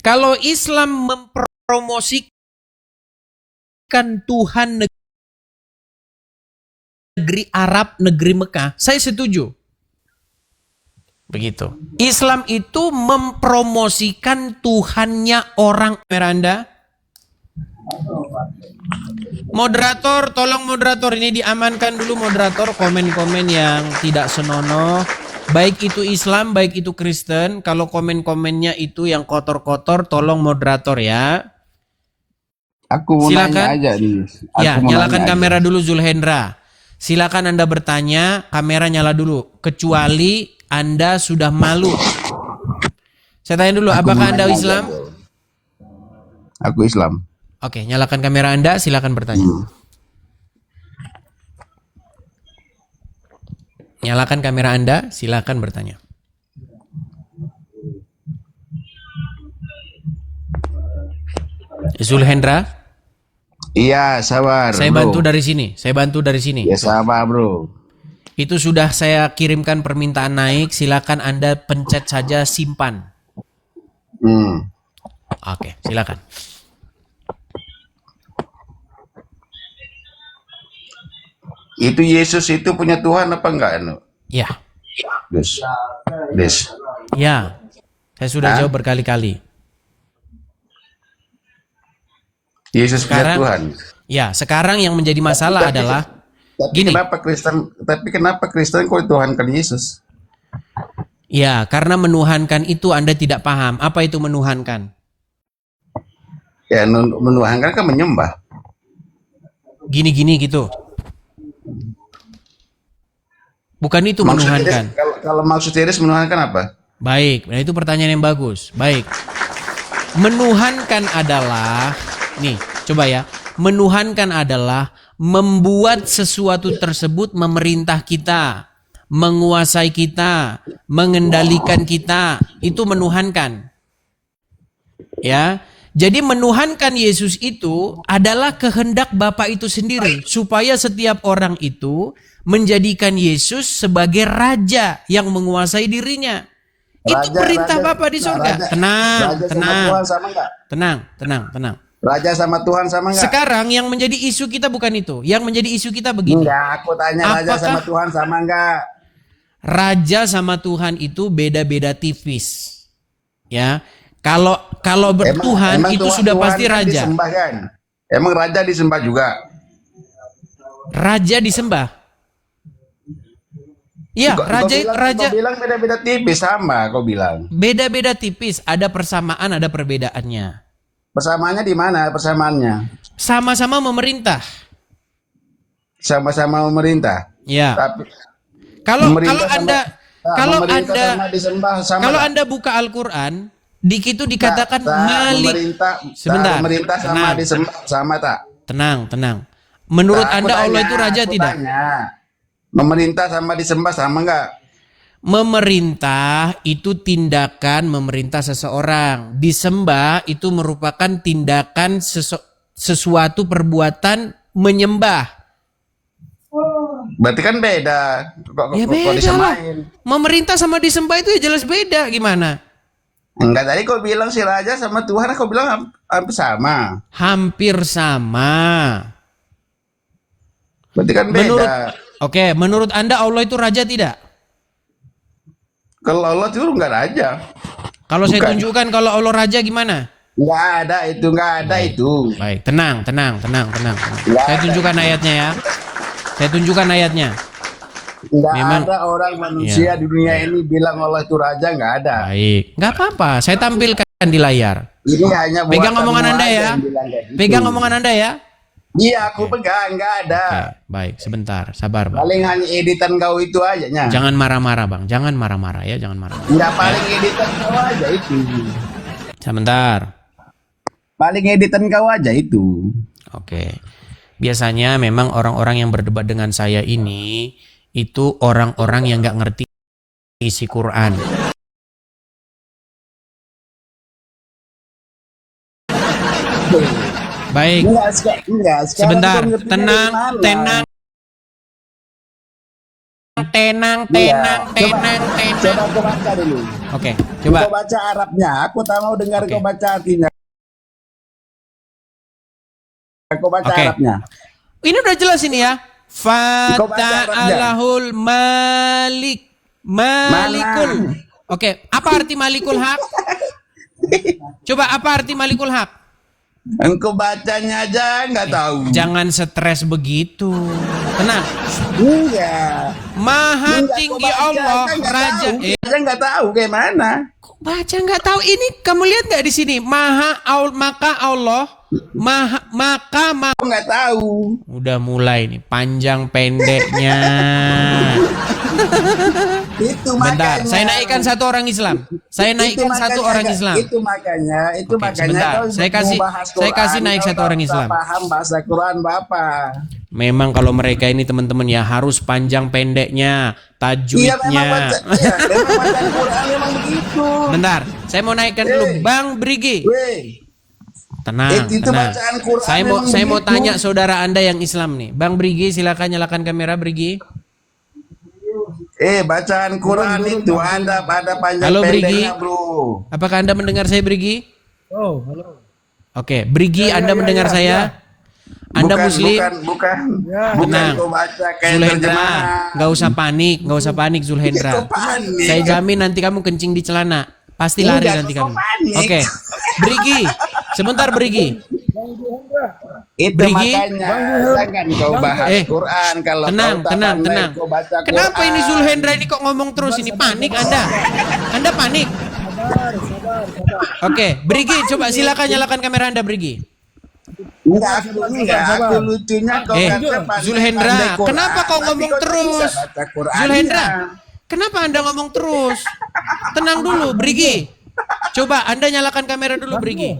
Kalau Islam mempromosikan Tuhan negeri Arab, negeri Mekah, saya setuju. Begitu. Islam itu mempromosikan Tuhannya orang. Miranda. Moderator, tolong moderator, ini diamankan dulu moderator, komen-komen yang tidak senonoh. Baik itu Islam, baik itu Kristen. Kalau komen-komennya itu yang kotor-kotor, tolong moderator ya. Aku mau nanya aja nih. Ya, nyalakan kamera dulu Zulhendra. Silakan Anda bertanya, kamera nyala dulu. Kecuali Anda sudah malu. Saya tanya dulu, apakah Anda Islam? Aku Islam. Oke, nyalakan kamera Anda, silakan bertanya. Nyalakan kamera Anda, silakan bertanya. Zulhendra? Iya, sabar. Saya bantu dari sini. Saya bantu dari sini. Ya, sabar, bro. Itu sudah saya kirimkan permintaan naik. Silakan Anda pencet saja simpan. Oke, silakan. Itu Yesus itu punya Tuhan apa enggak? Ya. Des. Ya. Saya sudah jawab berkali-kali. Yesus punya Sekarang, Tuhan. ya, sekarang yang menjadi masalah adalah gini. Kenapa Kristen kok Tuhankan Yesus? Ya, karena menuhankan itu Anda tidak paham. Apa itu menuhankan? Ya, menuhankan kan menyembah. Gini-gini gitu. Bukan itu menuhankan. Kalau maksud Yesus menuhankan apa? Baik, nah itu pertanyaan yang bagus. Baik. Menuhankan adalah, nih, coba ya. Menuhankan adalah membuat sesuatu tersebut memerintah kita, menguasai kita, mengendalikan kita. Itu menuhankan. Ya. Jadi menuhankan Yesus itu adalah kehendak Bapa itu sendiri. Supaya setiap orang itu menjadikan Yesus sebagai raja yang menguasai dirinya. Itu perintah Bapa di surga. Tenang. Raja sama Tuhan sama enggak? Sekarang yang menjadi isu kita bukan itu. Yang menjadi isu kita begini. Enggak, aku tanya raja sama Tuhan sama enggak? Raja sama Tuhan itu beda-beda tipis. Ya. Kalau bertuhan itu Tuhan, sudah pasti kan raja. Disembah kan? Emang raja disembah juga? Raja disembah. Iya, raja bilang beda-beda tipis sama, kau bilang. Beda-beda tipis, ada persamaan, ada perbedaannya. Persamaannya di mana persamaannya? Sama-sama memerintah. Sama-sama memerintah. Ya. Tapi kalau Anda buka Al-Qur'an, di situ dikatakan Malik. Sebentar. Pemerintah sama disembah sama tak? Tenang. Menurut Anda Allah itu raja tidak? Memerintah sama disembah sama enggak? Memerintah itu tindakan memerintah seseorang. Disembah itu merupakan tindakan sesuatu perbuatan menyembah. Berarti kan beda. Ya beda lah. Memerintah sama disembah itu ya jelas beda. Gimana? Enggak, tadi kau bilang si raja sama Tuhan, kau bilang hampir sama. Hampir sama. Berarti kan beda. Menurut Anda Allah itu raja tidak? Kalau Allah itu enggak raja. Kalau saya tunjukkan kalau Allah raja gimana? Enggak ada itu. Baik, tenang. Saya tunjukkan ayatnya ya. Enggak ada orang manusia di dunia ini bilang Allah itu raja, enggak ada. Baik, enggak apa-apa. Saya tampilkan di layar. Ini hanya pegang omongan Anda ya. Pegang omongan Anda ya. Iya, aku pegang, enggak ada. Baik, sebentar, sabar, Bang. Paling hanya editan kau itu aja nya. Jangan marah-marah, Bang. Jangan marah-marah ya, jangan marah. Enggak, paling editan kau aja itu. Sebentar. Paling editan kau aja itu. Oke. Biasanya memang orang-orang yang berdebat dengan saya ini itu orang-orang yang nggak ngerti isi Quran. Baik. Enggak, sebentar, tenang. tenang, Iya. tenang. Coba kau baca dulu. Oke, coba. Kau baca Arabnya. Aku tak mau dengar Oke. kau baca artinya. Kau baca Oke. Arabnya. Ini udah jelas ini ya. Kau baca Arabnya. Fata'alahul malik. Malikul. Oke, apa arti malikul hak? Coba apa arti malikul hak? Engkau bacanya aja nggak tahu. Jangan stres begitu. Tenang. Iya. Maha Enggak, tinggi kau baca, Allah, kan nggak Raja. tahu. Saya nggak tahu kayak mana. Baca nggak tahu ini. Kamu lihat nggak di sini? Maka Allah. Aku nggak tahu. Udah mulai nih panjang pendeknya. Itu Bentar, makanya. saya naikkan satu orang Islam. Saya naikkan satu orang Islam. Itu makanya. Oke, sebentar. kau Saya kasih Quran, naik kau satu orang tak Islam. Paham bahasa Quran Bapak. Memang kalau mereka ini teman-teman ya harus panjang pendeknya, Iya tajwidnya. memang baca Quran memang begitu. Bentar, saya mau naikkan dulu Bang Brigi. Weh, Tenang, itu tenang. bacaan Quran Saya mau memang begitu. tanya saudara Anda yang Islam nih. Bang Brigi, silakan nyalakan kamera Brigi. Bacaan Quran itu ada panjang Halo, Brigi. pendeknya, Bro. Apakah Anda mendengar saya Brigi? Oh, halo. Oke, Brigi Anda mendengar saya? Anda Bukan, Muslim? Bukan. Ya. Bukan Tenang. kau baca kayak Zulhendra, terjemahan. nggak usah panik Zulhendra. Kau panik. Saya jamin nanti kamu kencing di celana, pasti lari Enggak, nanti kau kamu. panik. Oke, Brigi, sebentar Brigi. Itu Brigi. makanya jangan kau bahas Quran kalau Tenang, kau tak tenang, pandai, tenang. kau baca Kenapa Quran. ini Zulhendra ini kok ngomong terus ini panik Anda? Anda panik? Sabar. Oke, Brigi, coba silakan nyalakan kamera Anda Brigi. Enggak, aku lucunya kau kata pandai- Zulhendra, pandai Quran, kenapa kau tapi ngomong kau tak terus? bisa baca Qurannya. Zulhendra, kenapa Anda ngomong terus? Tenang dulu, Brigi. Coba Anda nyalakan kamera dulu, Brigi.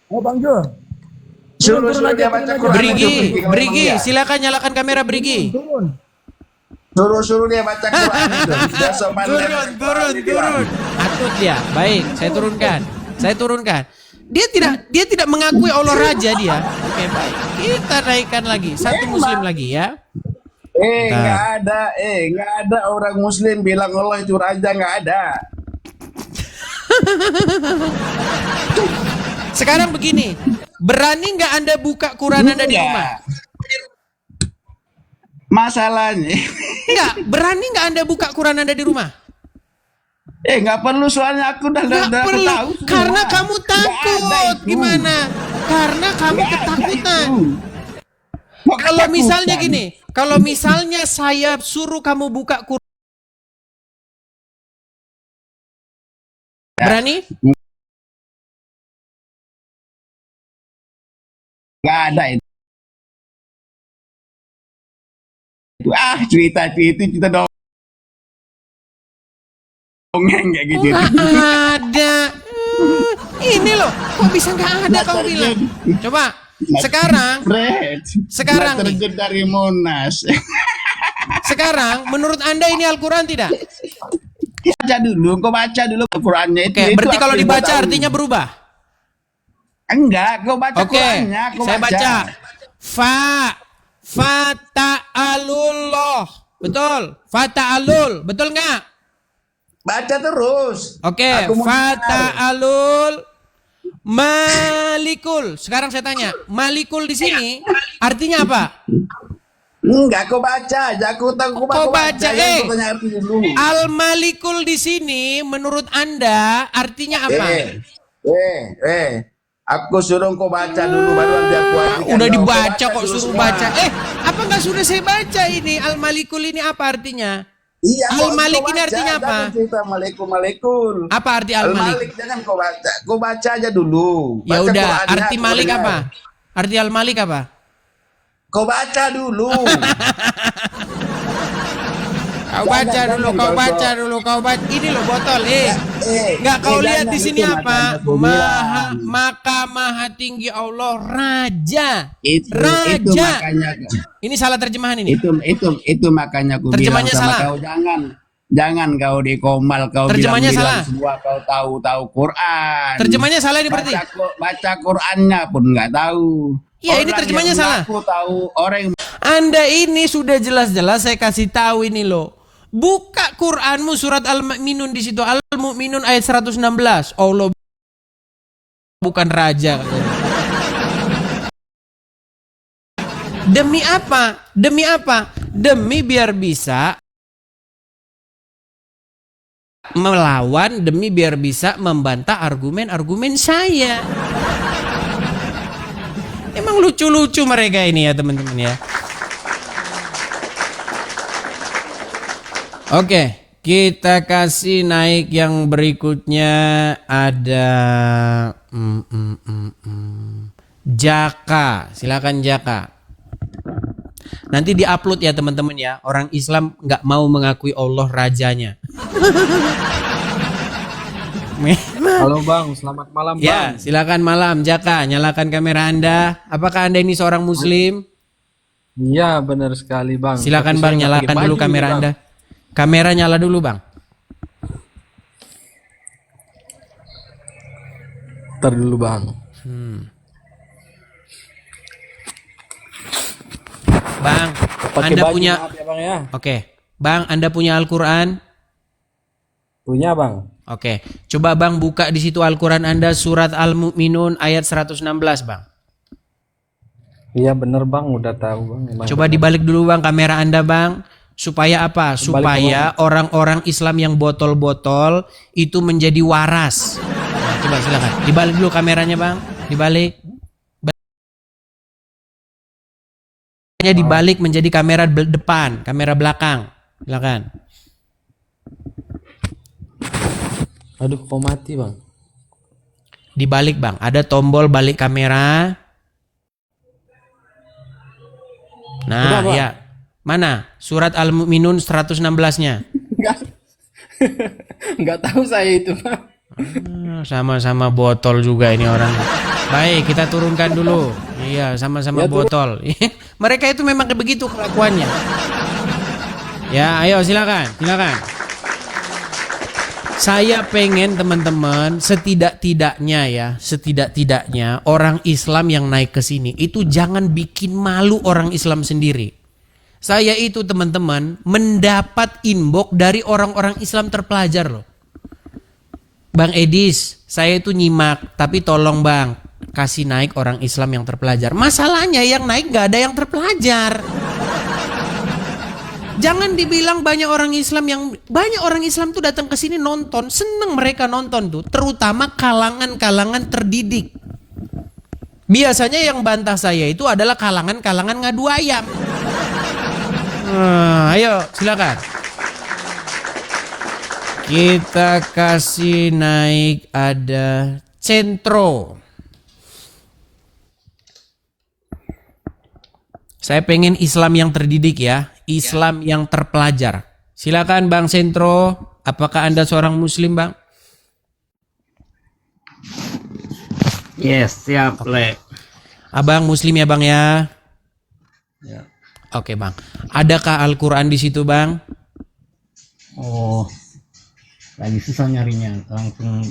Oh, Bang Jo. Suruh dia baca Quran. Brigi, silakan nyalakan kamera Brigi. Turun. Suruh dia baca Quran itu. Besok pandai baca Quran, dia bilang. Atut dia. Baik, saya turunkan. Dia tidak mengakui Allah Raja dia. Oke, baik. Kita naikkan lagi. Satu muslim lagi ya. Nggak ada orang Muslim bilang Allah itu raja, nggak ada. Sekarang begini, berani nggak Anda buka Quran Anda di rumah? Masalahnya, Enggak, berani nggak Anda buka Quran Anda di rumah? nggak perlu soalnya aku udah Nggak aku perlu, tahu semua. karena kamu Nggak ada takut. itu. Gimana? Karena kamu Nggak ada ketakutan. itu. Kok Kalau misalnya ketakutan? gini, kalau misalnya saya suruh kamu buka Quran, berani? Nggak ada itu. Cerita dongeng kayak gitu. Nggak ada. Ini loh, kok bisa nggak ada Nggak kamu bilang? terjadi. Coba, sekarang nih. terjun dari Monas. Sekarang, menurut Anda ini Al-Quran tidak? Kau baca dulu Qurannya itu. Oke, itu berarti aku kalau yang dibaca mau tahu. artinya berubah. Enggak, kau baca Oke, Qurannya. Kau saya baca. Fata'alullah. Betul. Fata'alul. Betul nggak? Baca terus. Oke, Aku mau dengar. Fata'alul Malikul. Sekarang saya tanya, Malikul di sini artinya apa? Enggak, kau baca aja. Aku tahu Kau baca, yang kau tanya arti dulu. Al-Malikul di sini menurut Anda artinya apa? Aku suruh kau baca dulu baru nanti aku artikan. Udah Kau dibaca kok dulu suruh semua. baca. Apa nggak sudah saya baca ini? Al-Malikul ini apa artinya? Iya, Al-Malik kau ini baca, artinya apa? Jangan cerita Malikul. Apa arti Al-Malik? Al-Malik jangan kau baca. Kau baca aja dulu. Ya Baca udah, Qurannya, arti aku Malik dengar. apa? Arti Al-Malik apa? Kau baca dulu. Kau baca dulu, kau baca. Ini loh botol, Nggak kau lihat di sini apa? Maha tinggi Allah Raja. Itu Raja. makanya. Ini salah terjemahan ini. Itu makanya aku bilang Terjemahnya sama salah. kau jangan kau dikomal kau Terjemahnya bilang salah. semua kau tahu Quran. Terjemahnya salah ini berarti. Baca Qurannya pun nggak tahu. Ya, ini terjemahnya salah. Aku tahu orang yang Anda ini sudah jelas-jelas saya kasih tahu ini loh. Buka Quranmu surat Al-Mu'minun di situ. Al-Mu'minun ayat 116. Allah bukan raja. Demi apa? Demi apa? Demi biar bisa melawan, demi biar bisa membantah argumen-argumen saya. Emang lucu-lucu mereka ini ya teman-teman ya. Oke, kita kasih naik yang berikutnya ada Jaka. Silakan Jaka. Nanti diupload ya teman-teman ya. Orang Islam nggak mau mengakui Allah rajanya. Halo Bang, selamat malam Bang. Ya, silakan malam Jaka, nyalakan kamera Anda. Apakah Anda ini seorang muslim? Iya, benar sekali Bang. Silakan Tapi Bang, saya nggak nyalakan pakai dulu baju kamera nih, Bang. Anda. Kamera nyala dulu Bang. Ntar dulu Bang. Bang, Pakai Anda baju, punya maaf ya Bang ya. Oke. Bang, Anda punya Al-Qur'an? Punya Bang. Oke. Coba Bang buka di situ Al-Qur'an Anda surat Al-Mu'minun ayat 116 Bang. Iya bener Bang, udah tahu Bang. Emang Coba bener. dibalik dulu Bang kamera Anda Bang. Supaya apa? Supaya orang-orang Islam yang botol-botol itu menjadi waras. Nah, coba silakan. Dibalik dulu kameranya Bang. Dibalik. Dibalik menjadi kamera depan, kamera belakang. Silakan. Aduh, kok mati Bang? Dibalik Bang, ada tombol balik kamera. Nah, Udah, Bang. ya. Mana? Surat Al-Mu'minun 116-nya. Nggak tahu saya itu Bang. Sama-sama botol juga ini orang. Baik, kita turunkan dulu. Iya, sama-sama Ya, botol. Mereka itu memang begitu kelakuannya. Ya, ayo silakan, silakan. Saya pengen teman-teman setidak-tidaknya orang Islam yang naik ke sini itu jangan bikin malu orang Islam sendiri. Saya itu teman-teman mendapat inbox dari orang-orang Islam terpelajar loh. Bang Edis, saya itu nyimak, tapi tolong Bang kasih naik orang Islam yang terpelajar. Masalahnya yang naik gak ada yang terpelajar. Jangan dibilang banyak orang Islam tuh datang ke sini nonton, seneng mereka nonton tuh, terutama kalangan-kalangan terdidik. Biasanya yang bantah saya itu adalah kalangan-kalangan ngadu ayam. Ayo silakan. Kita kasih naik ada Centro. Saya pengen Islam yang terdidik ya, Islam yang terpelajar. Silakan Bang Centro, apakah Anda seorang muslim Bang? Yes, siap, Le. Abang muslim ya Bang ya? Ya. Oke Bang. Adakah Al-Quran di situ Bang? Oh, lagi susah nyarinya. Langsung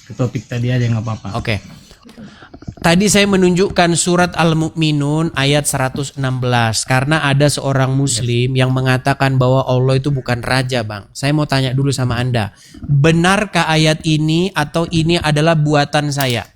ke topik tadi aja nggak apa-apa. Oke. Tadi saya menunjukkan surat Al-Mu'minun ayat 116 karena ada seorang muslim yang mengatakan bahwa Allah itu bukan raja Bang. Saya mau tanya dulu sama Anda. Benarkah ayat ini atau ini adalah buatan saya?